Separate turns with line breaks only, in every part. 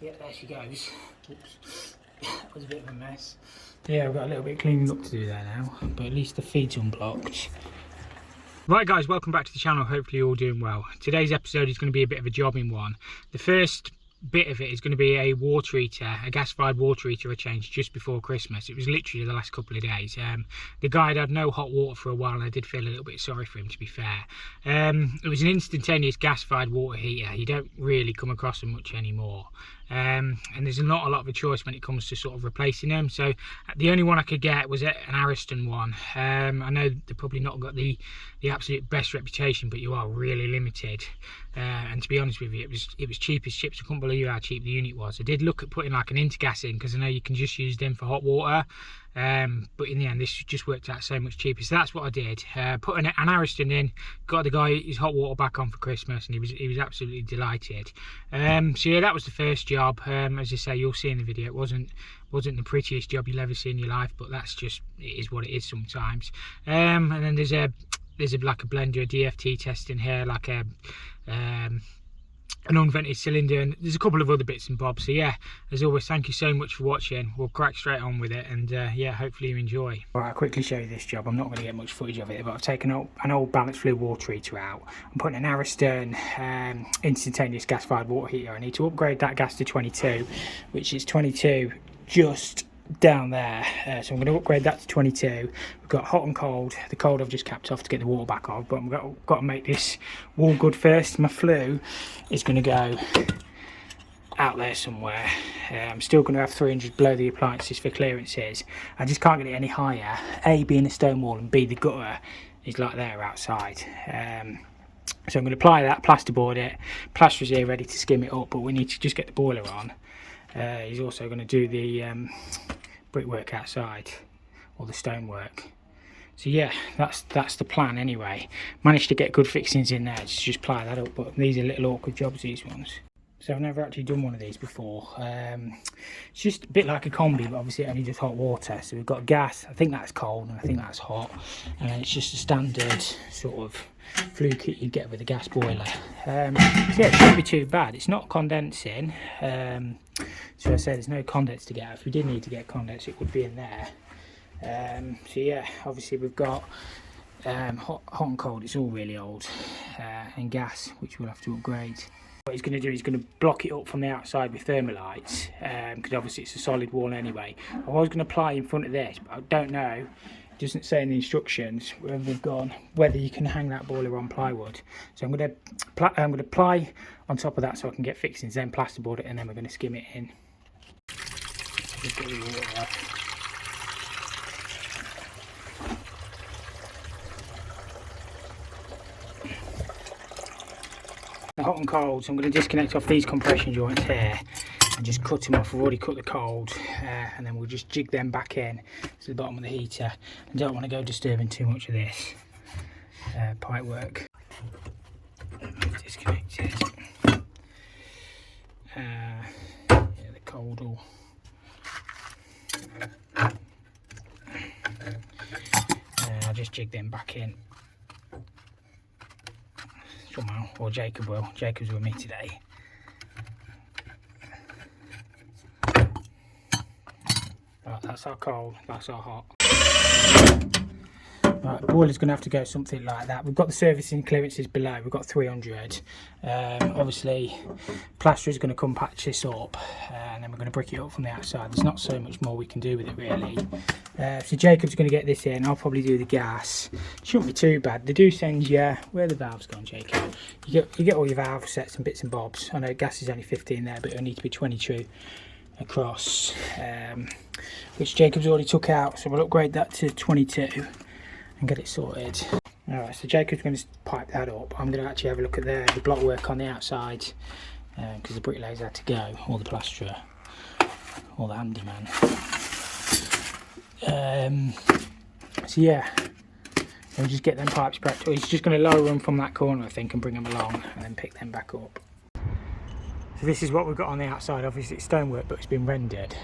Yeah, there she goes. Oops. That was a bit of a mess. Yeah, we've got a little bit of cleaning up to do there now, but at least the feed's unblocked. Right guys, welcome back to the channel. Hopefully you're all doing well. Today's episode is going to be a bit of a jobbing one. The first bit of it is going to be a water heater, a gas-fired water heater I changed just before Christmas. It was literally the last couple of days. The guy had no hot water for a while, and I did feel a little bit sorry for him, to be fair. It was an instantaneous gas-fired water heater. You don't really come across them much anymore. And there's not a lot of a choice when it comes to sort of replacing them, so the only one I could get was an Ariston one. I know they've probably not got the absolute best reputation, but you are really limited, and to be honest with you, it was cheap as chips. I couldn't believe how cheap the unit was. I did look at putting like an intergas in, because I know you can just use them for hot water, but in the end this just worked out so much cheaper, so that's what I did. Put an Ariston in, got the guy his hot water back on for Christmas, and he was absolutely delighted. So yeah, that was the first job. As I say, you'll see in the video, it wasn't the prettiest job you'll ever see in your life, but that's just, it is what it is sometimes. And then there's like a blender, a DFT test in here, like an unvented cylinder, and there's a couple of other bits and bobs. So yeah, as always, thank you so much for watching. We'll crack straight on with it, and yeah, hopefully you enjoy. Right, I'll quickly show you this job. I'm not going to get much footage of it, but I've taken an old balanced fluid water heater out. I'm putting an Ariston instantaneous gas-fired water heater. I need to upgrade that gas to 22, which is 22 just down there, so I'm going to upgrade that to 22. We've got hot and cold. The cold I've just capped off to get the water back off, but I've got to make this wall good first. My flue is going to go out there somewhere. I'm still going to have 300 below the appliances for clearances. I just can't get it any higher, A, being a stone wall, and B, the gutter is like there outside. So I'm going to apply that, plasterboard it. Plaster's here ready to skim it up, but we need to just get the boiler on. He's also going to do the brickwork outside, or the stonework. So yeah, that's the plan anyway. Managed to get good fixings in there, just ply that up, but these are little awkward jobs, these ones. So I've never actually done one of these before. It's just a bit like a combi, but obviously it only does hot water. So we've got gas, I think that's cold, and I think that's hot, and then it's just a standard sort of flue kit you get with a gas boiler. So yeah, it shouldn't be too bad. It's not condensing, so I said there's no condense to get out. If we did need to get condense, it would be in there. So yeah, obviously we've got hot and cold. It's all really old, and gas, which we'll have to upgrade. What he's going to do, he's going to block it up from the outside with thermalites, because obviously it's a solid wall anyway. I was going to apply in front of this, but I don't know. It doesn't say in the instructions where they've gone whether you can hang that boiler on plywood. So I'm going to apply on top of that so I can get fixings, then plasterboard it, and then we're going to skim it in. Just get the water off. Hot and cold, so I'm going to disconnect off these compression joints here and just cut them off. I've already cut the cold, and then we'll just jig them back in to the bottom of the heater. I don't want to go disturbing too much of this pipe work. Disconnect it. Yeah, the cold will. I'll just jig them back in. Somehow, or Jacob will. Jacob's with me today. Right, that's our cold, that's our hot. Right, the boiler's going to have to go something like that. We've got the servicing clearances below, we've got 300. Obviously, plaster is going to come patch this up, and then we're going to brick it up from the outside. There's not so much more we can do with it really. So Jacob's going to get this in, I'll probably do the gas. Shouldn't be too bad. They do send you, where are the valves gone, Jacob? You get all your valve sets and bits and bobs. I know gas is only 15 there, but it'll need to be 22 across, which Jacob's already took out, so we'll upgrade that to 22 and get it sorted. Alright, so Jacob's going to pipe that up. I'm going to actually have a look at the block work on the outside, because the bricklayers had to go, or the plasterer, or the handyman. So yeah, we'll just get them pipes prepped. He's just going to lower them from that corner, I think, and bring them along, and then pick them back up. So this is what we've got on the outside. Obviously it's stonework, but it's been rendered.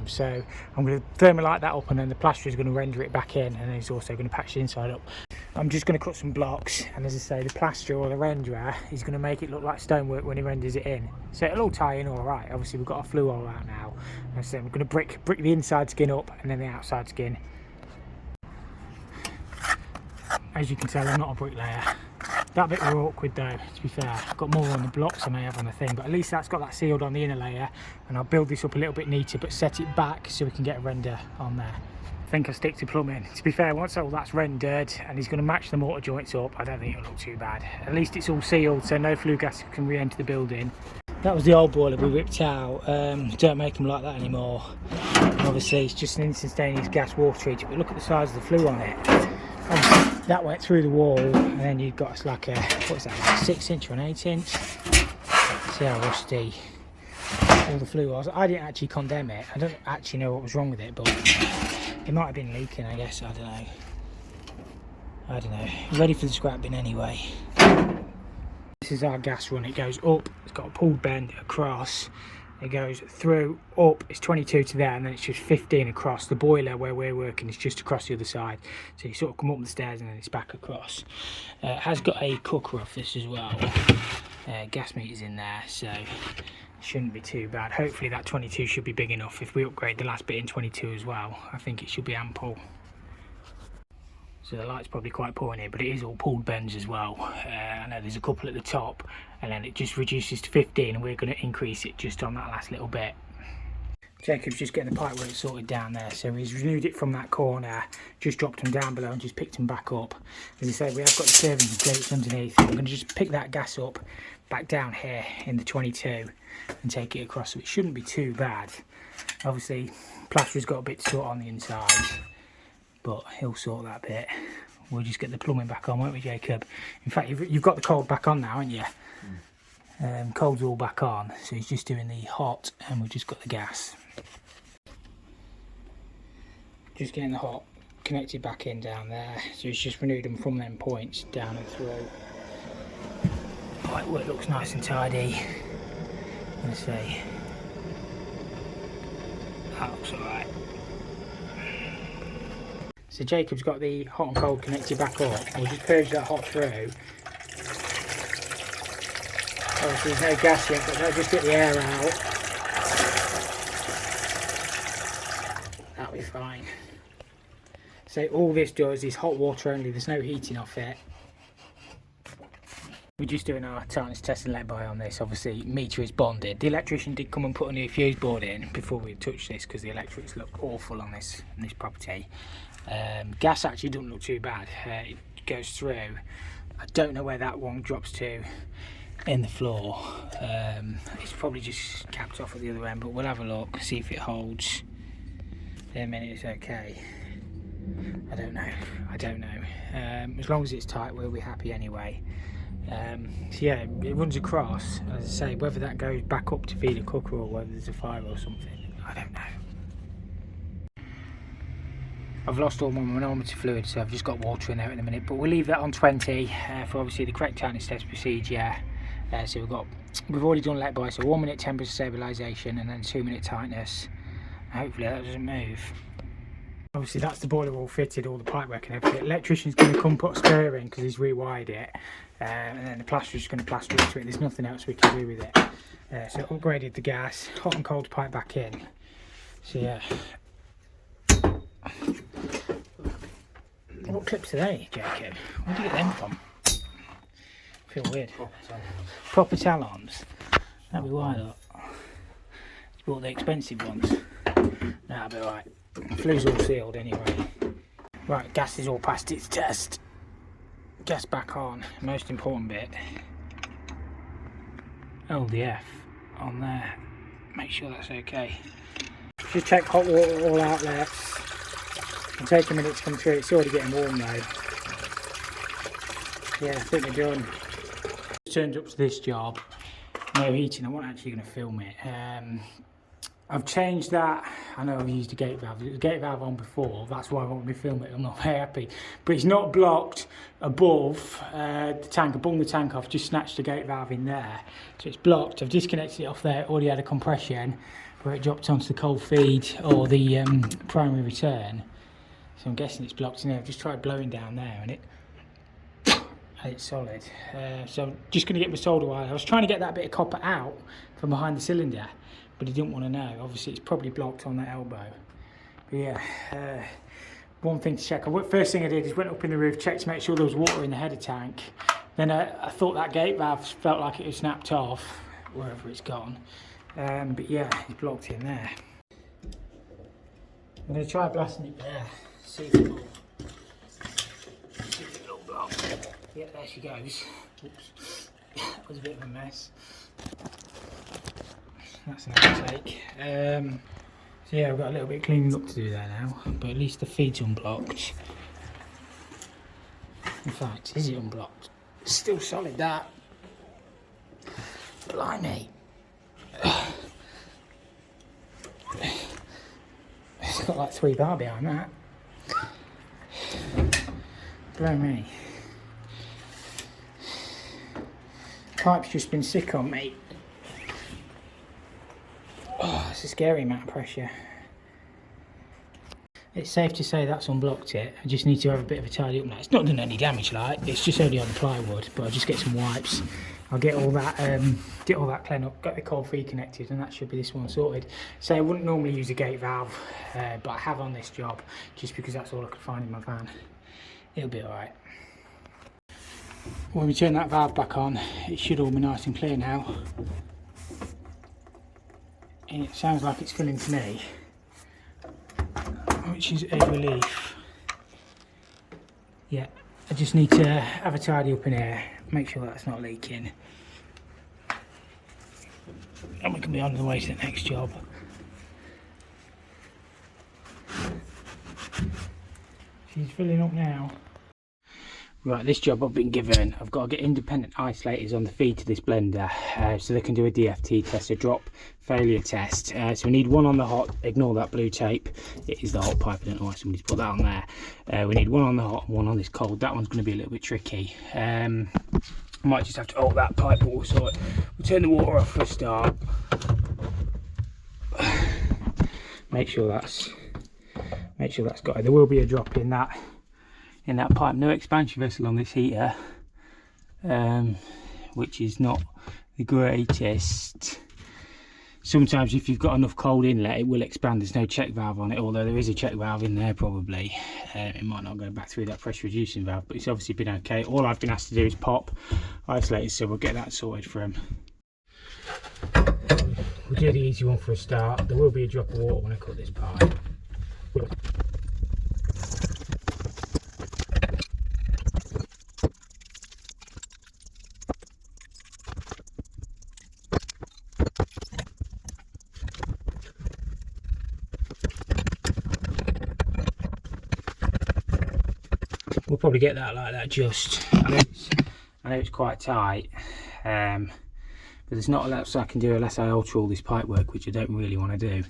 So I'm going to thermalite that up, and then the plasterer is going to render it back in, and then he's also going to patch the inside up. I'm just going to cut some blocks, and as I say, the plaster or the renderer is going to make it look like stonework when he renders it in. So it'll all tie in all right. Obviously we've got our flue all out now. And so I'm going to brick the inside skin up and then the outside skin. As you can tell, I'm not a bricklayer. That bit were awkward though, to be fair. I've got more on the blocks I may have on the thing, but at least that's got that sealed on the inner layer, and I'll build this up a little bit neater but set it back so we can get a render on there. I think I'll stick to plumbing. To be fair, once all that's rendered and he's going to match the mortar joints up, I don't think it'll look too bad. At least it's all sealed so no flue gas can re-enter the building. That was the old boiler we ripped out. Don't make them like that anymore. Obviously it's just an instantaneous gas water treater, but look at the size of the flue on it. Obviously, that went through the wall, and then you've got like a, what's that, like a 6-inch or an 8-inch. See how rusty all the flue was. I didn't actually condemn it. I don't actually know what was wrong with it, but it might have been leaking, I guess. I don't know. Ready for the scrap bin anyway. This is our gas run. It goes up, it's got a pulled bend across. It goes through, up, it's 22 to there, and then it's just 15 across. The boiler where we're working is just across the other side. So you sort of come up the stairs and then it's back across. It has got a cooker off this as well. Gas meter's in there, so it shouldn't be too bad. Hopefully that 22 should be big enough. If we upgrade the last bit in 22 as well, I think it should be ample. So the light's probably quite poor in here, but it is all pulled bends as well. I know there's a couple at the top, and then it just reduces to 15, and we're going to increase it just on that last little bit. Jacob's just getting the pipe work sorted down there, so he's renewed it from that corner, just dropped them down below and just picked them back up. As I said, we have got the serving plates underneath. I'm going to just pick that gas up back down here in the 22 and take it across, so it shouldn't be too bad. Obviously, plaster's got a bit to sort on the inside, but he'll sort that bit. We'll just get the plumbing back on, won't we, Jacob? In fact, you've got the cold back on now, haven't you? Cold's all back on, so he's just doing the hot, and we've just got the gas. Just getting the hot connected back in down there, so he's just renewed them from them points down and through. Pipe work looks nice and tidy. Let's see. That looks alright. So Jacob's got the hot and cold connected back up. We'll just purge that hot through. Obviously there's no gas yet, but they'll just get the air out. That'll be fine. So all this does is hot water only, there's no heating off it. We're just doing our tightness test and let by on this. Obviously meter is bonded. The electrician did come and put a new fuse board in before we touched this, because the electrics look awful on this property. Gas actually doesn't look too bad. It goes through. I don't know where that one drops to in the floor. It's probably just capped off at the other end, but we'll have a look, see if it holds. In a minute it's okay. I don't know. As long as it's tight, we'll be happy anyway. So yeah, it runs across. As I say, whether that goes back up to feed a cooker or whether there's a fire or something, I don't know. I've lost all my manometer fluid, so I've just got water in there at the minute, but we'll leave that on 20 for obviously the correct tightness test procedure. So we've already done let by, so 1 minute temperature stabilisation and then 2 minute tightness. Hopefully that doesn't move. Obviously that's the boiler all fitted, all the pipe work and everything. Electrician's going to come put a spur in because he's rewired it, and then the plaster's just going to plaster into it. There's nothing else we can do with it. So upgraded the gas, hot and cold pipe back in. So yeah. What clips are they, Jacob? Where do you get them from? I feel weird. Proper talons. That'd be why not. It's bought the expensive ones. That'll be alright. Flue's all sealed anyway. Right, gas is all past its test. Gas back on. Most important bit. LDF on there. Make sure that's okay. Just check hot water all outlets. It'll take a minute to come through. It's already getting warm though. Yeah, I think we're done. Turned up to this job. No heating. I wasn't actually going to film it. I've changed that. I know I've used a gate valve. There was a gate valve on before. That's why I won't be filming it. I'm not very happy. But it's not blocked above the tank. I bunged the tank off, just snatched the gate valve in there. So it's blocked. I've disconnected it off there. Already had a compression where it dropped onto the cold feed or the primary return. So I'm guessing it's blocked in there. I've just tried blowing down there and it's solid. So I'm just going to get my solder wire. I was trying to get that bit of copper out from behind the cylinder, but he didn't want to know. Obviously it's probably blocked on that elbow. But yeah, one thing to check. First thing I did is went up in the roof, checked to make sure there was water in the header tank. Then I thought that gate valve felt like it was snapped off, wherever it's gone. But yeah, it's blocked in there. I'm going to try blasting it there, see if it'll block. Yeah, there she goes. Oops, that was a bit of a mess. That's an outtake. So yeah, I've got a little bit of cleaning up to do there now, but at least the feed's unblocked. In fact, is it unblocked? It's still solid, that. Blimey. It's got like 3 bar behind that. Blow me. Pipe's just been sick on me. Oh, it's a scary amount of pressure. It's safe to say that's unblocked it. I just need to have a bit of a tidy up now. It's not done any damage, like, it's just only on the plywood, but I'll just get some wipes. I'll get all that cleaned up, got the cold feed connected, and that should be this one sorted. So I wouldn't normally use a gate valve, but I have on this job, just because that's all I could find in my van. It'll be alright. When we turn that valve back on, it should all be nice and clear now. And it sounds like it's filling to me, which is a relief. Yeah, I just need to have a tidy up in here, make sure that's not leaking, and we can be on the way to the next job. She's filling up now. Right, this job I've been given, I've got to get independent isolators on the feed to this blender, so they can do a DFT test, a drop failure test. So we need one on the hot, ignore that blue tape, it is the hot pipe, I don't know why somebody's put that on there. We need one on the hot and one on this cold. That one's going to be a little bit tricky. I might just have to alter that pipe, but we'll sort it. We'll turn the water off for a start. Make sure that's got it. There will be a drop in that pipe. No expansion vessel on this heater, which is not the greatest. Sometimes if you've got enough cold inlet, it will expand. There's no check valve on it, although there is a check valve in there probably. It might not go back through that pressure reducing valve, but it's obviously been okay. All I've been asked to do is pop isolators, so we'll get that sorted for him. We'll do the easy one for a start. There will be a drop of water when I cut this pipe. We'll probably get that like that. Just I know it's quite tight, but there's not a lot I can do unless I alter all this pipe work, which I don't really want to do.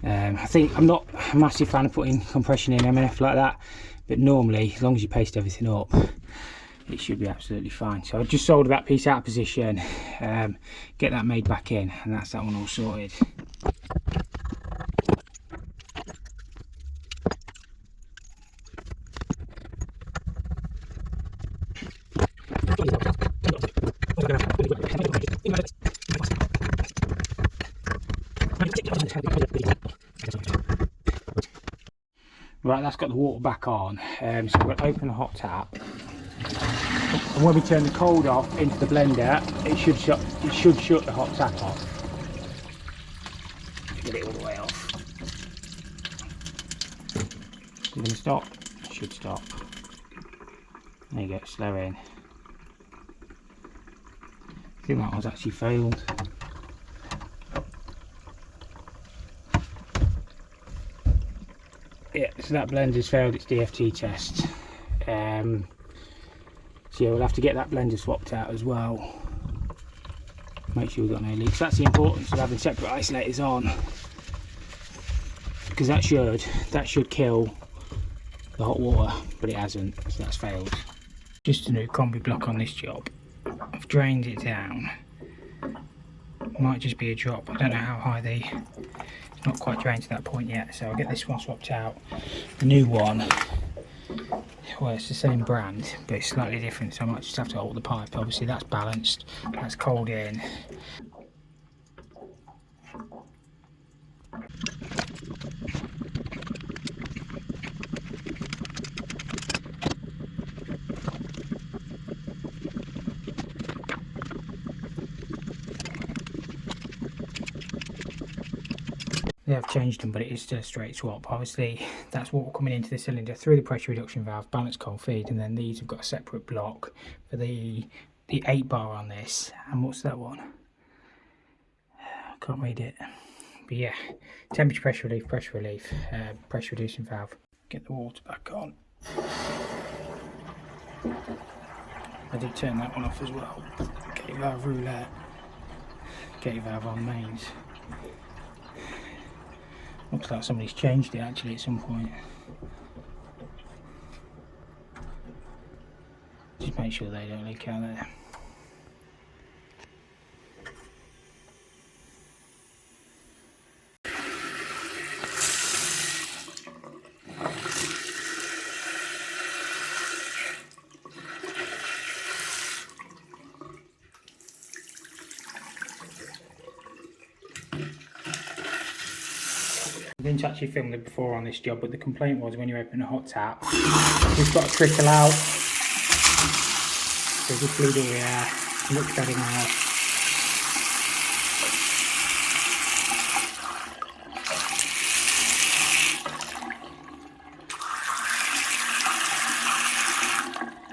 I think I'm not a massive fan of putting compression in M&F like that, but normally as long as you paste everything up, it should be absolutely fine. So I'll just solder that piece out of position, get that made back in, and that's that one all sorted. Right, that's got the water back on, so we're going to open the hot tap, and when we turn the cold off into the blender, it should shut the hot tap off. Get it all the way off. It's going to stop. It should stop. There you go, slow in. I think that one's actually failed. Yeah, so that blender's failed its DFT test. So yeah, we'll have to get that blender swapped out as well. Make sure we've got no leaks. That's the importance of having separate isolators on, because that should kill the hot water, but it hasn't, so that's failed. Just a new combi block on this job. I've drained it down. Might just be a drop. I don't know how high it's not quite drained to that point yet, so I'll get this one swapped out. The new one well, it's the same brand, but it's slightly different, so I might just have to alter the pipe. Obviously that's balanced, that's cold in. They have changed them, but it is still a straight swap. Obviously, that's water coming into the cylinder through the pressure reduction valve, balanced cold feed, and then these have got a separate block for the 8 bar on this. And what's that one? I can't read it. But yeah, temperature, pressure relief, pressure reducing valve. Get the water back on. I did turn that one off as well. Gate valve roulette. Gate valve on mains. Looks like somebody's changed it actually at some point. Just make sure they don't leak out there. I didn't actually film it before on this job, but the complaint was when you open a hot tap, it's got to trickle out. So just bleed all the air, looks better now.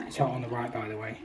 It's hot on the right, by the way.